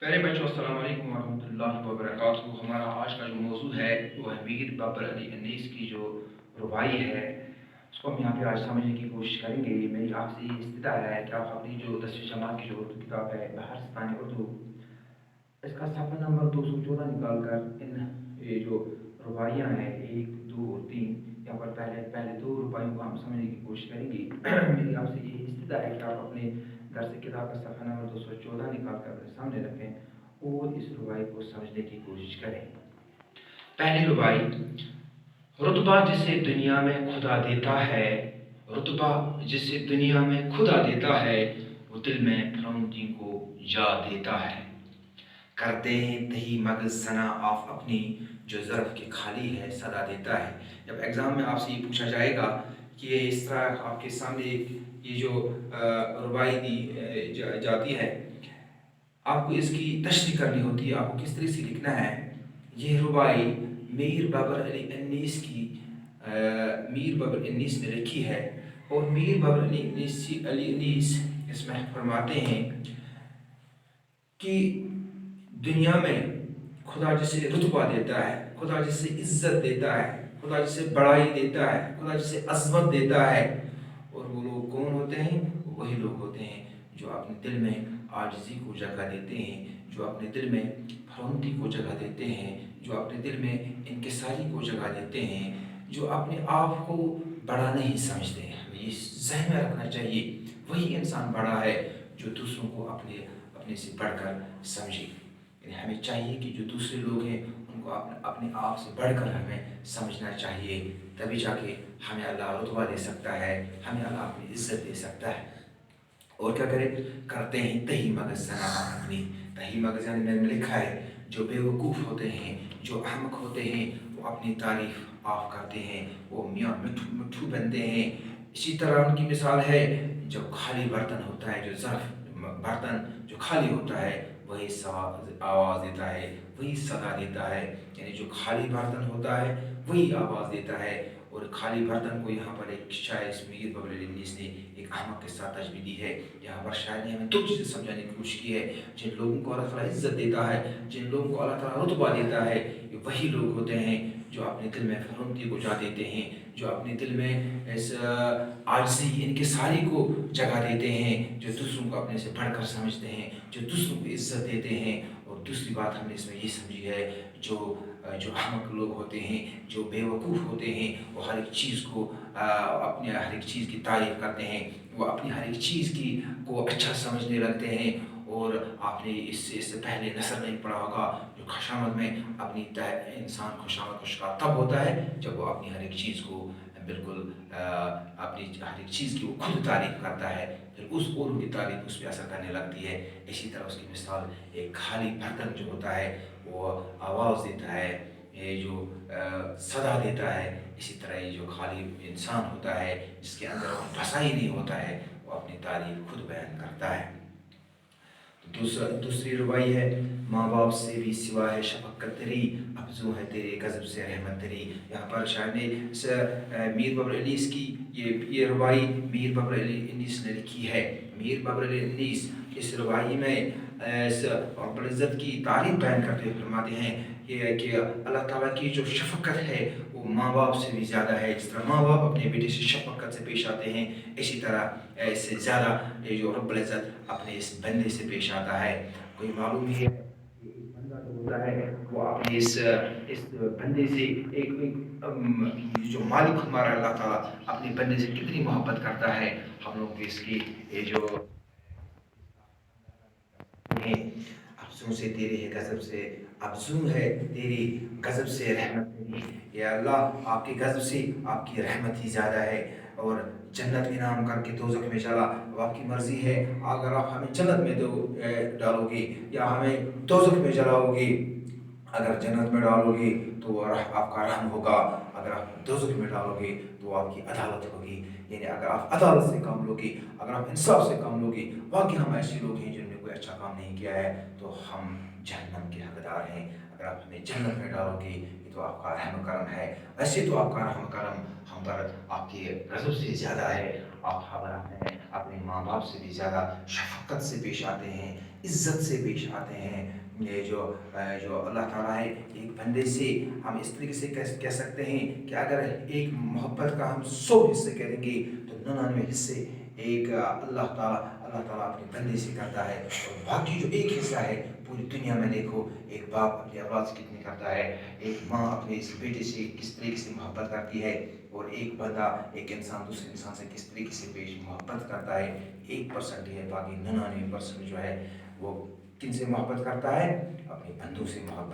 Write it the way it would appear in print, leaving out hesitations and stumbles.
प्यारे बच्चों अस्सलाम वालेकुम वरहमतुल्लाहि वबरकातुहू। हमारा आज का जो मौजू है वो है मीर बाबर अली अन्नीस की जो रुबाई है उसको हम यहाँ पे आज समझने की कोशिश करेंगे। मेरी आपसे ये इस्तदा है कि आप अपनी जो 10वीं जमात की जो उर्दू किताब है बहरस्तान उर्दू इसका सफ़ा नंबर 214 निकाल कर इन ये जो रुबाइयाँ हैं 1, 2 और 3 यहाँ पर पहले पहले दो रुबाइयों को हम समझने की कोशिश करेंगे। मेरी आपसे ये इस्तदा है कि आप अपने दरस किताब का सफ़ा नंबर 214 निकाल कर अपने सामने रखें और इस रुबाई को समझने की कोशिश करें। पहली रुबाई, रुतबा जिसे दुनिया में खुदा देता है, रुतबा जिसे दुनिया में खुदा देता है, वो दिल में फरौंदी को जा देता है। करते हैं तही मगज सना आप अपनी, जो ज़र्फ़ के खाली है सदा देता है। जब एग्ज़ाम में आपसे ये पूछा जाएगा कि ये इस तरह आपके सामने ये जो रुबाई दी जाती है, आपको इसकी तशरीह करनी होती है, आपको किस तरह से लिखना है। ये रुबाई मीर बाबर अली अन्नीस की मीर बाबर अन्नीस ने लिखी है और मीर बाबर अली अन्नीस इसमें फरमाते हैं कि दुनिया में खुदा जिसे रुतबा देता है, खुदा जिसे इज्जत देता है, खुदा जिसे बड़ाई देता है, खुदा जिसे अज़मत देता है, और वो लोग कौन होते हैं? वही लोग होते हैं जो अपने दिल में आजिज़ी को जगह देते हैं, जो अपने दिल में फरौंदी को जगह देते हैं, जो अपने दिल में इनकिसारी को जगह देते हैं, जो अपने आप को बड़ा नहीं समझते हैं। हमें ये ज़हन में रखना चाहिए, वही इंसान बड़ा है जो दूसरों को अपने अपने से बढ़कर समझे। हमें चाहिए कि जो दूसरे लोग हैं उनको अपने आप से बढ़कर हमें समझना चाहिए, तभी जाके हमें अल्लाह रुतबा दे सकता है, हमें अल्लाह अपनी इज्जत दे सकता है। और क्या करें? करते हैं तही मगज सना अपनी। तही मगज यानी मैंने लिखा है जो बेवकूफ़ होते हैं, जो अहमक होते हैं, वो अपनी तारीफ आप करते हैं, वो मियाँ मिट्ठू मिट्ठू बनते हैं। इसी तरह उनकी मिसाल है जब खाली बर्तन होता है, जो ज़र्फ़ बर्तन जो खाली होता है वही आवाज़ देता है, वही सदा देता है। यानी जो खाली बर्तन होता है वही आवाज़ देता है। और खाली बर्तन को यहाँ पर एक शायर मीर बाबर अली अन्नीस ने एक अहमक के साथ तशबीह दी है। यहाँ पर शायर ने हमें दो चीज़ें समझाने की कोशिश की है। जिन लोगों को अल्लाह ताला इज्जत देता है, जिन लोगों को अल्लाह ताला रुतबा देता है, ये वही लोग होते हैं जो अपने दिल में फरौंदी को जा देते हैं, जो अपने दिल में इस आजिज़ी इनकिसारी को जगह देते हैं, जो दूसरों को अपने से बढ़कर समझते हैं, जो दूसरों को इज्जत देते हैं। और दूसरी बात हमने इसमें ये समझी है, जो जो अहमक लोग होते हैं, जो बेवकूफ़ होते हैं, वो हर एक चीज़ को अपने हर एक चीज़ की तारीफ़ करते हैं, वो अपनी हर एक चीज़ की को अच्छा समझने लगते हैं। और आपने इससे पहले नसर नहीं पढ़ा होगा, जो खुशामद में अपनी इंसान खुशामद का शिकार तब होता है जब वो अपनी हर एक चीज़ को बिल्कुल अपनी हर एक चीज़ की वो खुद तारीफ़ करता है, फिर उस औरों की तारीफ़ उस पर असर करने लगती है। इसी तरह उसकी मिसाल एक खाली बर्तन जो होता है वो आवाज़ देता है, ये जो सदा देता है। इसी तरह ये जो खाली इंसान होता है जिसके अंदर फंसा ही नहीं होता है, वो अपनी तारीफ़ खुद बयान करता है। दूसरी रुबाई है, माँ बाप से भी सिवा है शफ़क़त तेरी, अफ़ज़ू है तेरे गज़ब से रहमत तेरी। यहाँ पर शायर ने मीर बाबर अन्नीस की ये रुबाई मीर बाबर अली अन्नीस ने लिखी है। मीर बाबर अली अन्नीस इस रुबाई में रब्बुल इज़्ज़त की तारीफ़ बयान करते हुए फरमाते हैं कि अल्लाह ताला की जो शफ़क़त है वो माँ बाप से भी ज़्यादा है। जिस तरह माँ बाप अपने बेटे से शफ़क़त से पेश आते हैं, इसी तरह इससे ज़्यादा ये जो रब्बुल इज़्ज़त अपने इस बंदे से पेश आता है। कोई मालूम ही है कि एक बंदा जो होता है वो अपने इस बंदे से एक जो मालिक हमारा अल्लाह ताला अपने बंदे से कितनी मोहब्बत करता है, हम लोग इसकी ये जो हैं। अफ़सों से तेरे है गज़ब से, अफ़ज़ू है तेरी गज़ब से रहमत तेरी। या अल्लाह आपके गज़ब से आपकी रहमत ही ज़्यादा है। और जन्नत इनाम करके दोज़ख में चला, अब आपकी मर्ज़ी है अगर आप हमें जन्नत में डालोगे या हमें दोज़ख में जलाओगे। अगर जन्नत में डालोगे तो आपका रहम होगा, अगर आप दोज़ख में डालोगे तो आपकी अदालत होगी। यानी अगर आप अदालत से काम लोगे, अगर आप इंसाफ से काम लोगे, वाकई हम ऐसे लोग हैं जिन्होंने कोई अच्छा काम नहीं किया है, तो हम जहन्नम के हकदार हैं। अगर आप हमें जन्नत में डालोगे تو آپ کا رحم و کرم ہے، ویسے تو آپ کا رحم و کرم ہم پر آپ کے غضب سے زیادہ ہے۔ آپ ہمیں اپنے ماں باپ سے بھی زیادہ شفقت سے پیش آتے ہیں، عزت سے پیش آتے ہیں۔ یہ جو اللہ تعالیٰ ہے، ایک بندے سے ہم اس طریقے سے کہہ سکتے ہیں کہ اگر ایک محبت کا ہم 100 حصے کریں گے تو 99 حصے ایک اللہ تعالیٰ اپنے بندے سے کرتا ہے، اور باقی جو ایک حصہ ہے پوری دنیا میں دیکھو ایک باپ اپنی اولاد سے کتنی کرتا ہے، ایک ماں اپنے اس بیٹے سے کس طریقے سے محبت کرتی ہے، اور ایک بندہ ایک انسان دوسرے انسان سے کس طریقے سے محبت کرتا ہے۔ 1% ہے، باقی 99% جو ہے وہ کن سے محبت کرتا ہے؟ اپنے بندوں سے محبت